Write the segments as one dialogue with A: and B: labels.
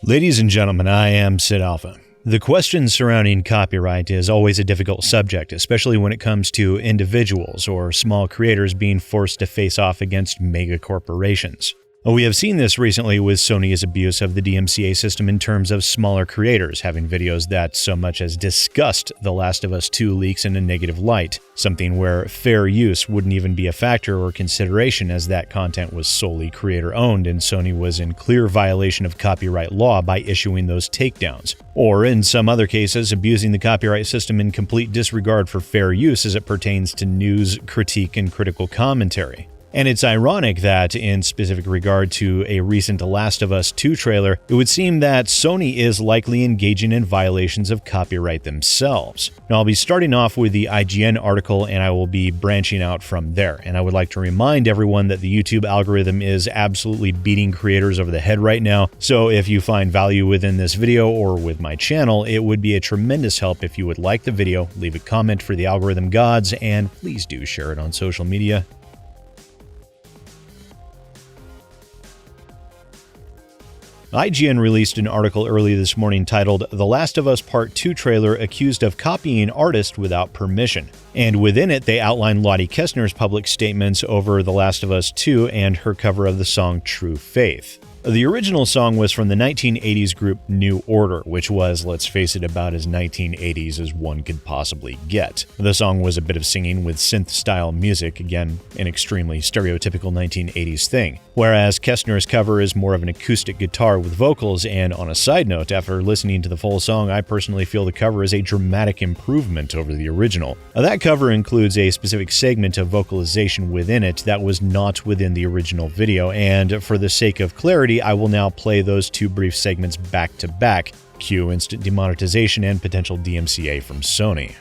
A: Ladies and gentlemen, I am SidAlpha. The question surrounding copyright is always a difficult subject, especially when it comes to individuals or small creators being forced to face off against mega corporations. We have seen this recently with Sony's abuse of the DMCA system in terms of smaller creators having videos that so much as discussed The Last of Us 2 leaks in a negative light, something where fair use wouldn't even be a factor or consideration as that content was solely creator-owned and Sony was in clear violation of copyright law by issuing those takedowns. Or, in some other cases, abusing the copyright system in complete disregard for fair use as it pertains to news, critique, and critical commentary. And it's ironic that, in specific regard to a recent The Last of Us 2 trailer, it would seem that Sony is likely engaging in violations of copyright themselves. Now, I'll be starting off with the IGN article, and I will be branching out from there. And I would like to remind everyone that the YouTube algorithm is absolutely beating creators over the head right now, so if you find value within this video or with my channel, it would be a tremendous help if you would like the video, leave a comment for the algorithm gods, and please do share it on social media. IGN released an article early this morning titled The Last of Us Part 2 trailer accused of copying artist without permission. And within it, they outline Lottie Kestner's public statements over The Last of Us 2 and her cover of the song True Faith. The original song was from the 1980s group New Order, which was, let's face it, about as 1980s as one could possibly get. The song was a bit of singing with synth-style music, again, an extremely stereotypical 1980s thing, whereas Kestner's cover is more of an acoustic guitar with vocals, and on a side note, after listening to the full song, I personally feel the cover is a dramatic improvement over the original. That cover includes a specific segment of vocalization within it that was not within the original video, and for the sake of clarity, I will now play those two brief segments back to back. Cue instant demonetization and potential DMCA from Sony.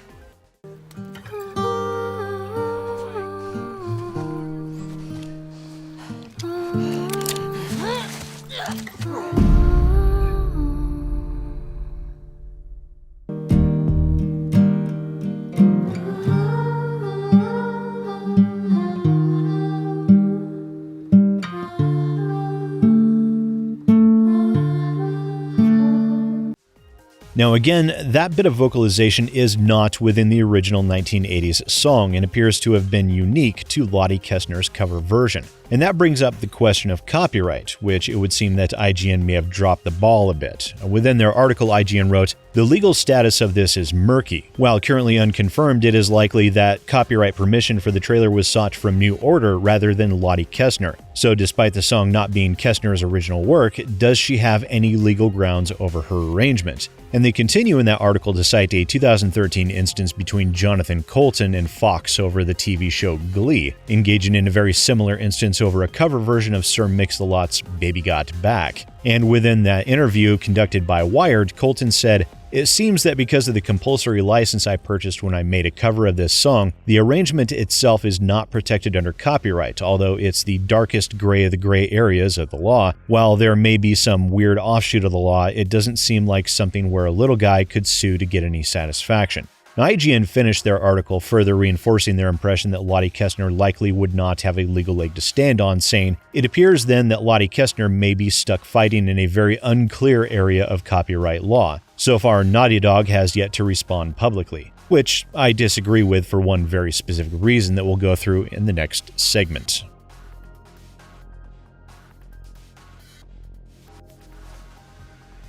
A: Now again, that bit of vocalization is not within the original 1980s song and appears to have been unique to Lottie Kestner's cover version. And that brings up the question of copyright, which it would seem that IGN may have dropped the ball a bit. Within their article, IGN wrote, "The legal status of this is murky. While currently unconfirmed, it is likely that copyright permission for the trailer was sought from New Order rather than Lottie Kestner. So despite the song not being Kestner's original work, does she have any legal grounds over her arrangement?" And they continue in that article to cite a 2013 instance between Jonathan Coulton and Fox over the TV show Glee, engaging in a very similar instance over a cover version of Sir Mix-a-Lot's Baby Got Back. And within that interview conducted by Wired, Coulton said, "It seems that because of the compulsory license I purchased when I made a cover of this song, the arrangement itself is not protected under copyright, although it's the darkest gray of the gray areas of the law. While there may be some weird offshoot of the law, it doesn't seem like something where a little guy could sue to get any satisfaction." Now, IGN finished their article further reinforcing their impression that Lottie Kestner likely would not have a legal leg to stand on, saying, "It appears then that Lottie Kestner may be stuck fighting in a very unclear area of copyright law. So far, Naughty Dog has yet to respond publicly," which I disagree with for one very specific reason that we'll go through in the next segment.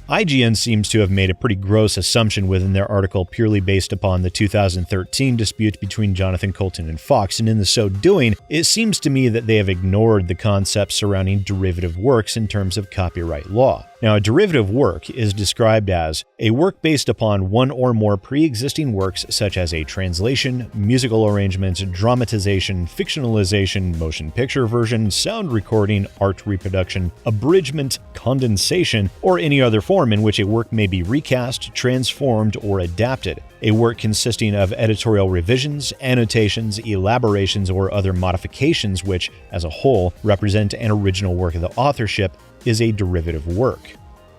A: IGN seems to have made a pretty gross assumption within their article purely based upon the 2013 dispute between Jonathan Coulton and Fox, and in the so doing, it seems to me that they have ignored the concepts surrounding derivative works in terms of copyright law. Now, a derivative work is described as a work based upon one or more pre-existing works such as a translation, musical arrangement, dramatization, fictionalization, motion picture version, sound recording, art reproduction, abridgment, condensation, or any other form in which a work may be recast, transformed, or adapted. A work consisting of editorial revisions, annotations, elaborations, or other modifications which, as a whole, represent an original work of the authorship is a derivative work.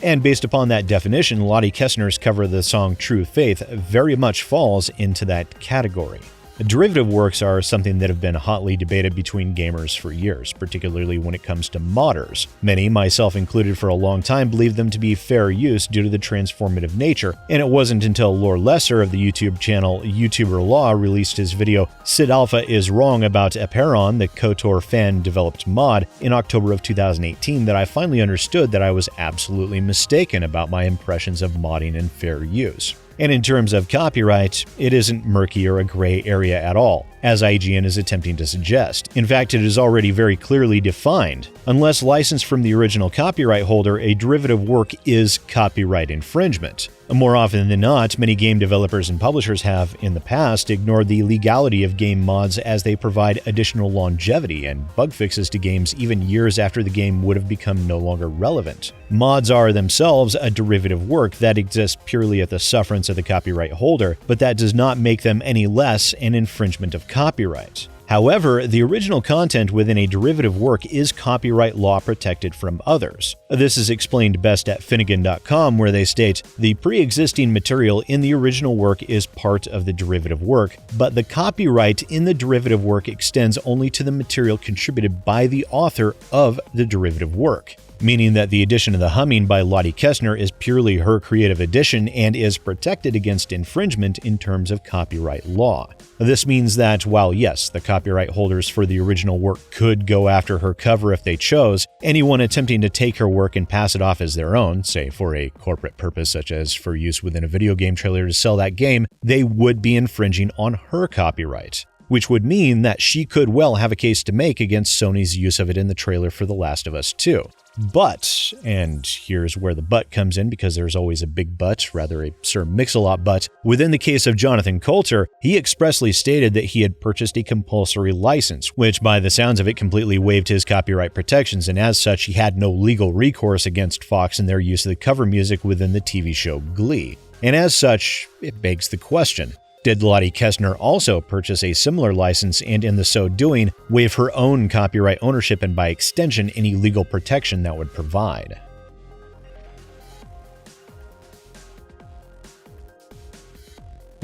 A: And based upon that definition, Lottie Kestner's cover of the song True Faith very much falls into that category. Derivative works are something that have been hotly debated between gamers for years, particularly when it comes to modders. Many, myself included for a long time, believed them to be fair use due to the transformative nature, and it wasn't until Lore Lesser of the YouTube channel YouTuber Law released his video SidAlpha is Wrong about Eperon, the KOTOR fan-developed mod, in October of 2018 that I finally understood that I was absolutely mistaken about my impressions of modding and fair use. And in terms of copyright, it isn't murky or a gray area at all, as IGN is attempting to suggest. In fact, it is already very clearly defined. Unless licensed from the original copyright holder, a derivative work is copyright infringement. More often than not, many game developers and publishers have, in the past, ignored the legality of game mods as they provide additional longevity and bug fixes to games even years after the game would have become no longer relevant. Mods are themselves a derivative work that exists purely at the sufferance of the copyright holder, but that does not make them any less an infringement of copyright. However, the original content within a derivative work is copyright law protected from others. This is explained best at Finnegan.com, where they state, "The pre-existing material in the original work is part of the derivative work, but the copyright in the derivative work extends only to the material contributed by the author of the derivative work." Meaning that the addition of the humming by Lottie Kestner is purely her creative addition and is protected against infringement in terms of copyright law. This means that while yes, the copyright holders for the original work could go after her cover if they chose, anyone attempting to take her work and pass it off as their own, say for a corporate purpose such as for use within a video game trailer to sell that game, they would be infringing on her copyright. Which would mean that she could well have a case to make against Sony's use of it in the trailer for The Last of Us 2. But, and here's where the but comes in because there's always a big but, rather a Sir Mix-a-Lot but, within the case of Jonathan Coulter, he expressly stated that he had purchased a compulsory license, which by the sounds of it completely waived his copyright protections, and as such he had no legal recourse against Fox in their use of the cover music within the TV show Glee. And as such, it begs the question, did Lottie Kestner also purchase a similar license and in the so doing waive her own copyright ownership and by extension any legal protection that would provide?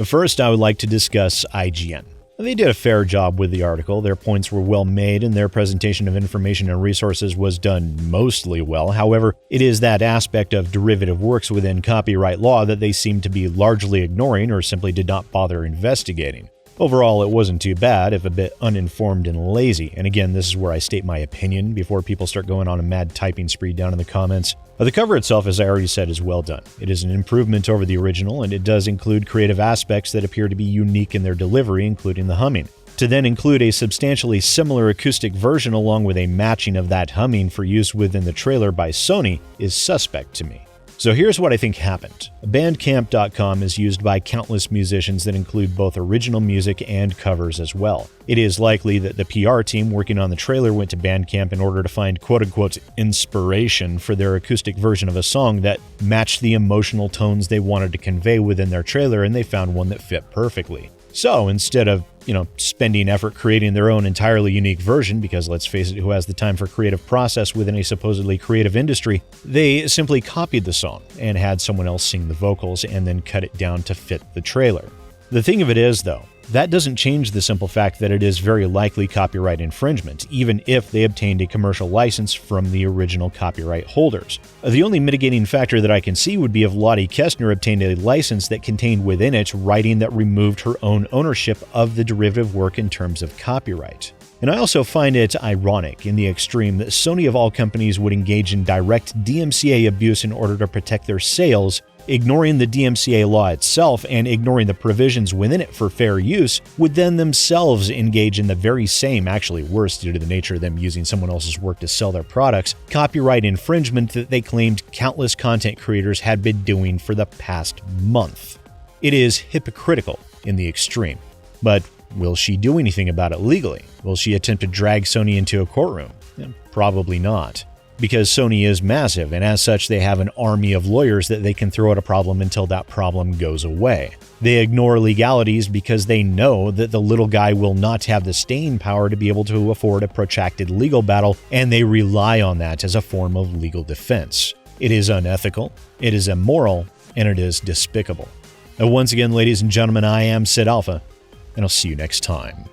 A: First, I would like to discuss IGN. They did a fair job with the article, their points were well made, and their presentation of information and resources was done mostly well. However, it is that aspect of derivative works within copyright law that they seem to be largely ignoring or simply did not bother investigating. Overall, it wasn't too bad, if a bit uninformed and lazy, and again, this is where I state my opinion before people start going on a mad typing spree down in the comments. The cover itself, as I already said, is well done. It is an improvement over the original, and it does include creative aspects that appear to be unique in their delivery, including the humming. To then include a substantially similar acoustic version along with a matching of that humming for use within the trailer by Sony is suspect to me. So here's what I think happened. Bandcamp.com is used by countless musicians that include both original music and covers as well. It is likely that the PR team working on the trailer went to Bandcamp in order to find quote-unquote inspiration for their acoustic version of a song that matched the emotional tones they wanted to convey within their trailer, and they found one that fit perfectly. So instead of, spending effort creating their own entirely unique version, because let's face it, who has the time for creative process within a supposedly creative industry, they simply copied the song and had someone else sing the vocals and then cut it down to fit the trailer. The thing of it is, though, that doesn't change the simple fact that it is very likely copyright infringement, even if they obtained a commercial license from the original copyright holders. The only mitigating factor that I can see would be if Lottie Kestner obtained a license that contained within it writing that removed her own ownership of the derivative work in terms of copyright. And I also find it ironic in the extreme that Sony of all companies would engage in direct DMCA abuse in order to protect their sales, ignoring the DMCA law itself and ignoring the provisions within it for fair use, would then themselves engage in the very same, actually worse due to the nature of them using someone else's work to sell their products, copyright infringement that they claimed countless content creators had been doing for the past month. It is hypocritical in the extreme. But will she do anything about it legally? Will she attempt to drag Sony into a courtroom? Probably not. Because Sony is massive, and as such they have an army of lawyers that they can throw at a problem until that problem goes away. They ignore legalities because they know that the little guy will not have the staying power to be able to afford a protracted legal battle, and they rely on that as a form of legal defense. It is unethical, it is immoral, and it is despicable. Once again, ladies and gentlemen, I am SidAlpha, and I'll see you next time.